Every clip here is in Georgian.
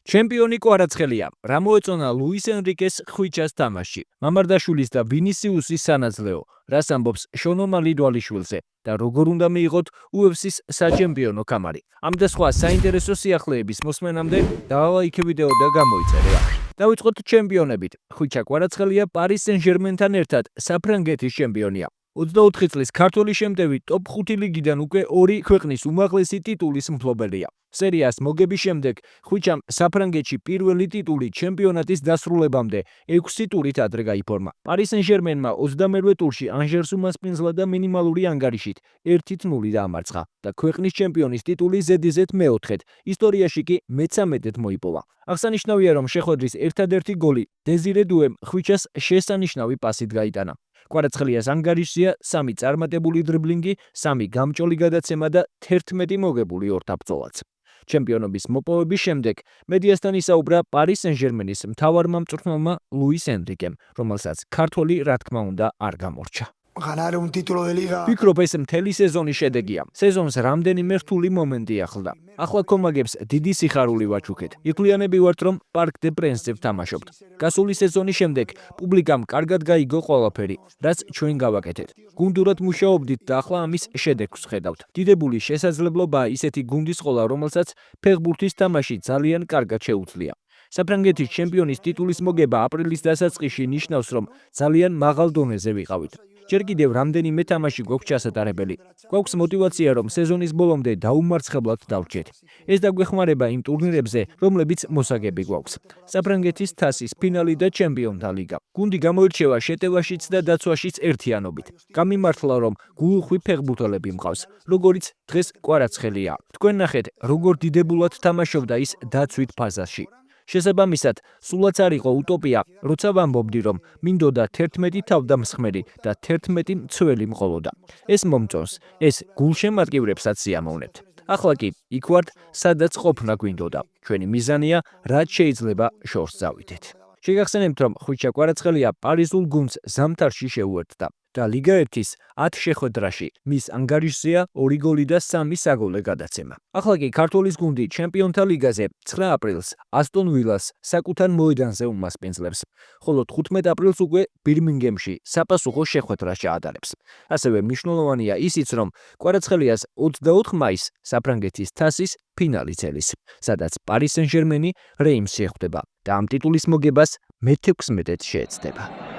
ჩემპიონი კვარაცხელია. რა მოეწონა ლუის ენრიკეს ხვიჩას თამაში. მამარდაშვილის და ვინისიუსის სანაძლეო. რას ამბობს შონო მალიდვალიშვილზე და როგორ უნდა მიიღოთ UFC-ს საჩემპიონო კამარი. ამ და სხვა საინტერესო სიახლეების მოსმენამდე დაალაიქე ვიდეო და გამოიწერე. დავიწყოთ ჩემპიონებით. ხვიჩა კვარაცხელია პარის სენ-ჟერმენთან ერთად საფრანგეთის ჩემპიონია. 24 წლის ქართველი შემტევი ტოპ 5 ლიგიდან უკვე 2 ქვეყნის უმაღლესი ტიტულის მფლობელია. სერიას მოგების შემდეგ ხვიჩამ საფრანგეთში პირველი ტიტული ჩემპიონატის დასრულებამდე 6 ტურით ადრე გაიფორმა. პარის სენ-ჟერმენმა 28-ვე ტურში ანჟერს უმასპინძლა და მინიმალური ანგარიშით 1-0 დაამარცხა და ქვეყნის ჩემპიონის ტიტული ზედიზედ მეოთხედ, ისტორიაში კი მე-13-ად მოიპოვა. აღსანიშნავია, რომ შეხვედრის ერთადერთი გოლი დეზირე დუემ ხვიჩას შესანიშნავი პასით გაიტანა. კვარაცხელიას ანგარიშია 3 წარმატებული დრიბლინგი, 3 გამჭოლი გადაცემა და 11 მოგებული ორთაბრძოლაც. ჩემპიონობის მოპოვების შემდეგ მედიასთან ისაუბრა პარის სენ-ჟერმენის მთავარმა მწვრთნელმა ლუის ენრიკემ, რომელსაც ქართველი რა თქმა უნდა არ გამორჩა. ვფიქრობ, ეს მთელი სეზონის შედეგია. სეზონს რამდენიმე რთული მომენტი ახლდა. ახლა კომაგებს დიდი სიხარული ვაჩუქეთ. იქვლიანები ვართ, რომ პარკ დე პრენსზე ვთამაშობთ. გასული სეზონის შემდეგ პუბლიკამ კარგად გაიგო ყველაფერი, რაც ჩვენ გავაკეთეთ. გუნდურად მუშაობდით და ახლა ამის შედეგს ხედავთ. დიდებული შესაძლებლობაა ისეთი გუნდის ყოლა, რომელსაც ფეხბურთის თამაში ძალიან კარგად შეუძლია. საფრანგეთის ჩემპიონის ტიტულის მოგება აპრილის დასაწყისში ნიშნავს, რომ ძალიან მაღალ დონეზე ვიყავით. ჯერ კიდევ რამდენიმე თამაში გვაქვს ჩასატარებელი. გვაქვს мотивация, რომ სეზონის ბოლომდე დაუმარცხებლად დავრჩეთ. ეს დაგვეხმარება იმ ტურნირებზე, რომლებიც მოსაგები გვაქვს. საფრანგეთის თასის ფინალი და ჩემპიონთა ლიგა. გუნდი გამოირჩევა შეტევაშიც და დაცვაშიც ერთიანობით. გამიმართლა, რომ გულუხვი ფეხბურთელები მყავს, როგორიც დღეს კვარაცხელია. თქვენ ნახეთ, როგორ დიდებულად თამაშობდა ის დაცვით ფაზაში. შესაბამისად, სულაც არ იყო უტოპია, როცა ვამბობდი, რომ მინდოდა 11 თავდამსხმელი და 11 მცველი მყოლოდა. ეს მომწონს, ეს გულშემატკივრებსაც სიამოვნებთ. ახლა კი იქ ვართ, სადაც ყოფნა გვინდოდა. ჩვენი მიზანია, რაც შეიძლება შორს წავიდეთ. შეგახსენებთ, რომ ხვიჩა კვარაცხელია პარიზულ გუნდს ზამთარში შეუერთდა და ლიგა 1-ის 10 შეხვედრაში მის ანგარიშზეა 2 გოლი და 3 საგოლე გადაცემა. ახლა კი ქართველის გუნდი ჩემპიონთა ლიგაზე 9 აპრილს ასტონ ვილას საკუთარ მოედანზე უმასპინძლებს, ხოლო 15 აპრილს უკვე ბირმინგემში საპასუხო შეხვედრას ჩაატარებს. ასევე მნიშვნელოვანია ისიც, რომ კვარაცხელიას 24 მაისს საფრანგეთის თასის ფინალი ცელის, სადაც პარის სენ-ჟერმენი რეიმს შეხვდება და ამ ტიტულის მოგებას მე-16-ად შეეცდება.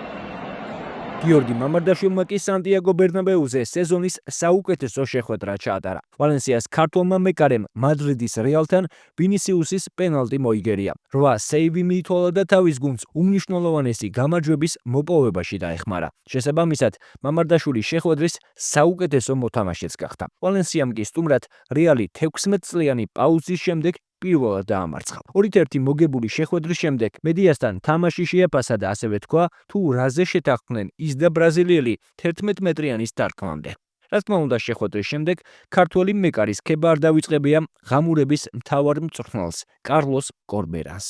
გიორგი მამარდაშვილმა კი სანტიაგო ბერნაბეუზე სეზონის საუკეთესო შეხვედრა ჩაატარა. ვალენსიას ქართველმა მეკარემ მადრიდის რეალთან ვინისიუსის პენალტი მოიგერია. 8 სეივი მიითვალა და თავის გუნდს უმნიშვნელოვანესი გამარჯვების მოპოვებაში დაეხმარა. შესაბამისად, მამარდაშვილის შეხვედრის საუკეთესო მოთამაშეც გახდა. ვალენსიამ კი სტუმრად რეალი 16 წლიანი პაუზის შემდეგ პირველად დაამარცხა. 2-1 მოგებული შეხვედრის შემდეგ მედიასთან თამაში შეაფასა და ასევე თქვა, თუ რაზე შეთანხმდნენ ის და ბრაზილიელი 11 მეტრიანი სტარტამდე. რა თქმა უნდა, შეხვედრის შემდეგ ქართველი მეკარის ქება არ დავიწყებია ღამურების მთავარ მწვრთნელს კარლოს კორბერანს.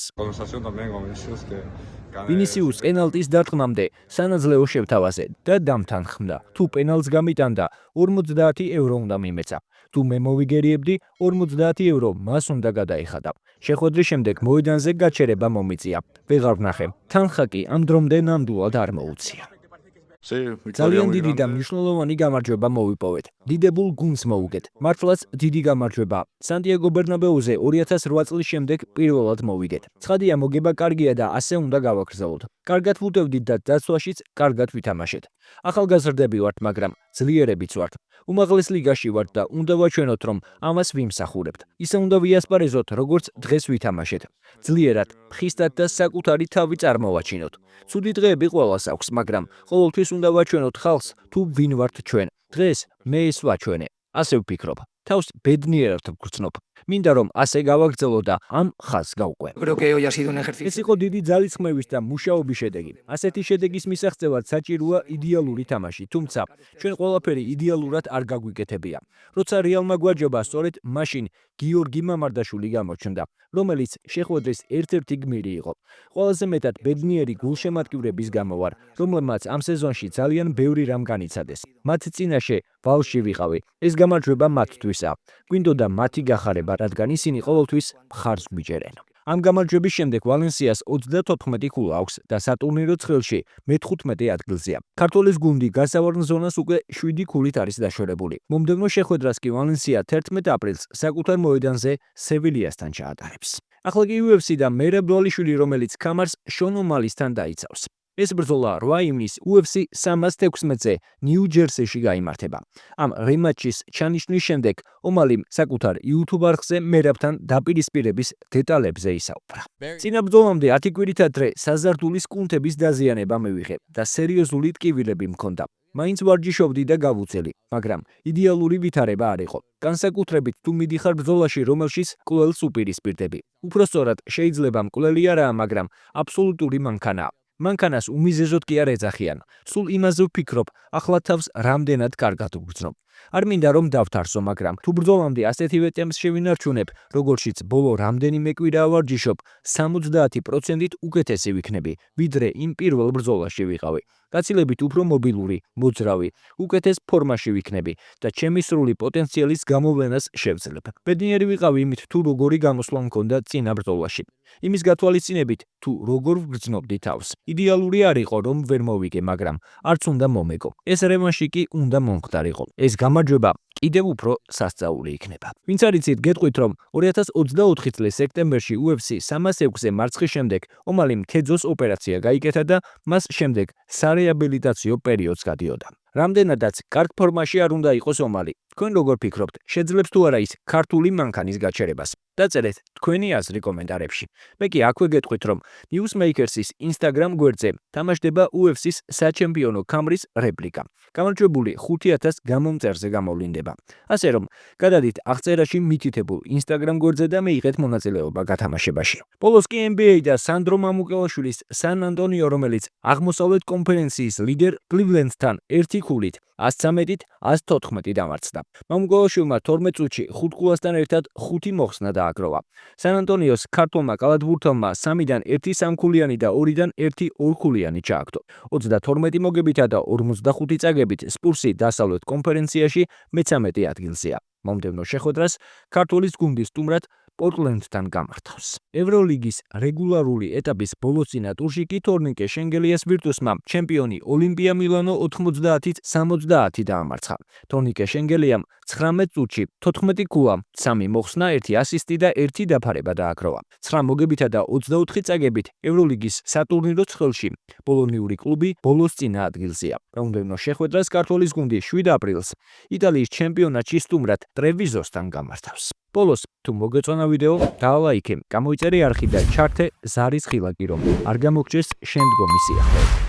ვინისიუს პენალტის დარტყმამდე სანაძლეო შევთავაზე და დამთანხმდა. თუ პენალტს გამიტანდა, 50 ევრო უნდა მიმეცა. თუ მე მოვიგერიებდი, 50 ევრო მას უნდა გადაეხადა. შეხვედრის შემდეგ მოედანზე გაჩერება მომიწია. ვეღარ ვნახე. თანხა კი ამ დრომდე ნამდვილად არ მოუწია. ძალიან დიდი და მნიშვნელოვანი გამარჯვება მოვიპოვეთ. დიდებულ გუნდს მოუგეთ. მართლაც დიდი გამარჯვება. სანტიაგო ბერნაბეუზე 2008 წლის შემდეგ პირველად მოვიგეთ. ცხადია, მოგება კარგია და ასე უნდა გავაგრძელოთ. კარგად ვუტევდით და დაცვაშიც კარგად ვითამაშეთ. ახალგაზრდები ვართ, მაგრამ ძლიერებიც ვართ. უმაღლეს ლიგაში ვართ და უნდა ვაჩვენოთ, რომ ამას ვიმსახურებთ. ისე უნდა ვიასპარეზოთ, როგორც დღეს ვითამაშეთ. ძლიერად, ხისტად და საკუთარი თავი წარმოვაჩინოთ. ცუდი დღეები ყველას აქვს, მაგრამ ყოველთვის უნდა ვაჩვენოთ ხალხს, თუ ვინ ვართ ჩვენ. დღეს მე ეს ვაჩვენე. ასე ვფიქრობ. თავს ბედნიერად ვგრძნობ. მინდა რომ ასე გავაგრძელო და ამ ხაზს გავყვე. ეს იყო დიდი ძალისხმევის და მუშაობის შედეგი. ასეთი შედეგის მისაღწევად საჭიროა იდეალური თამაში, თუმცა ჩვენ ყველაფერი იდეალურად არ გაგვიკეთებია. როცა რეალმა გვაჯობა, სწორედ მაშინ გიორგი მამარდაშვილი გამოჩნდა, რომელიც შეხვედრის ერთ-ერთი გმირი იყო. ყველაზე მეტად ბედნიერი გულშემატკივრების გამო ვარ, რომლებმაც ამ სეზონში ძალიან ბევრი რამ განიცადეს. მათ წინაშე ვალში ვიყავი. ეს გამარჯვება მათთვისაა. გვინდოდა მათი გახარება, რადგან ისინი ყოველთვის მხარს გვიჭერენ. ამ გამარჯვების შემდეგ ვალენსიას 34 ქულა აქვს და სატურნირო ცხრილში მე-15 ადგილზეა. ქართველის გუნდი გასავარდნ ზონას უკვე 7 ქულით არის დაშვერებული. მომდევნო შეხვედრას კი ვალენსია 11 აპრილს საკუთარ მოედანზე სევილიასთან ჩაატარებს. ახლა კი UFC და მერაბ დვალიშვილი, რომელიც ქამარს შონ ომალისთან დაიცავს. ეს ბრძოლა 8 ივნისს UFC 316-ზე ნიუ-ჯერსიში გაიმართება. ამ რემატჩის ჩანიშვნის შემდეგ ომალიმ საკუთარ YouTube არხზე მერაბთან დაპირისპირების დეტალებზე ისაუბრა. წინა ბრძოლამდე 10 კვირით ადრე საზარდულის კუნთების დაზიანება მივიღე და სერიოზული ტკივილები მქონდა. მაინც ვარჯიშობდი და გავუწელი, მაგრამ იდეალური ვითარება არ იყო. განსაკუთრებით თუ მიდიხარ ბრძოლაში, რომელშიც კვლელს უპირისპირდები. უпростоრად შეიძლება მკვლელი არაა, მაგრამ აბსოლუტური მანქანაა. მანქანას უმიზეზოდ კი არ ეძახიან. სულ იმაზე ვფიქრობ, ახლა თავს რამდენად კარგად ვგრძნობ. არ მინდა რომ დავთარსო, მაგრამ თუ ბრძოლამდე ასეთივე ტემპს შევინარჩუნებ, როგორშიც ბოლო რამდენიმე კვირა ვარჯიშობ, 70%-ით უკეთესი ვიქნები, ვიდრე იმ პირველ ბრძოლაში ვიყავი. გაცილებით უფრო მობილური, მოძრავი, უკეთეს ფორმაში ვიქნები და ჩემი სრული პოტენციალის გამოვლენას შევძლებ. ბედნიერი ვიყავი იმით, თუ როგორი გამოსვლა მქონდა წინა ბრძოლაში. იმის გათვალისწინებით, თუ როგორ ვგრძნობდი თავს. იდეალური არ იყო, რომ ვერ მოვიგე, მაგრამ არც უნდა მომეგო. ეს რევანში კი უნდა მომხდარიყო. ეს გამარჯვება კიდევ უფრო სასწაული იქნება. ვინც არ იცით, გეტყვით, რომ 2024 წლის სექტემბერში UFC 306-ზე მარცხის შემდეგ ომალიმ ქეძოს ოპერაცია გაიკეთა და მას შემდეგ სარეაბილიტაციო პერიოდს გადიოდა. რამდენადაც კარგ ფორმაში არ უნდა იყოს ომალი. თქვენ როგორ ფიქრობთ, შეძლებს თუ არა ის ქართული მანქანის გაჩერებას? დაწერეთ თქვენი აზრი კომენტარებში. მე კი აქვე გეტყვით, რომ Newsmakers-ის Instagram გვერდზე თამაშდება UFC-ს საჩემპიონო ქამრის რეპლიკა. გამარჯვებული 5000 გამომწერზე გამოვლინდება. ასე რომ, გადადით აღწერაში მითითებულ Instagram გვერდზე და მიიღეთ მონაწილეობა გათამაშებაში. ბოლოს კი NBA და სანდრო მამუკელაშვილის San Antonio, რომელიც აღმოსავლეთ კონფერენციის ლიდერ Cleveland-თან 1 ქულით 113-ით 114 დამარცხდა. მამუკელაშვილმა 12 წუთში 5 ქულასთან ერთად 5 მოხსნა დააგროვა. San Antonio-ს ქართველმა კალათბურთელმა 3-დან 1 სამქულიანი და 2-დან 1 ორქულიანი ჩააგდო. 32 მოგებითა და 45 წაგებით სპურსი დასავლეთ კონფერენციაში მე-13 ადგილზეა. მომდევნო შეხვედრას ქართლის გუნდი სტუმრად პორტლენდთან გამართავს. ევროლიგის რეგულარული ეტაპის ბოლოსწინა ტურში კი თორნიკე შენგელიას ვირტუსმა ჩემპიონი ოლიმპია მილანო 90-ით 70 დაამარცხა. თორნიკე შენგელიამ 19 წუთში 14 ქულა, 3 მოხსნა, 1 ასისტი და 1 დაფარება დააგროვა. 9 მოგებითა და 24 წაგებით ევროლიგის სატურნირო ცხრილში ბოლონიური კლუბი ბოლოსწინა ადგილზეა. მომდევნო შეხვედრას ქართლის გუნდი 7 აპრილს იტალიის ჩემპიონატში სტუმრად ტრევიზოსთან გამართავს. ბოლოს, თუ მოგეწონა ვიდეო, დალაიქე, გამოიწერე არხი და ჩართე ზარის ხილაკი, რომ არ გამოგჭეს შემდგომი სიახლეები.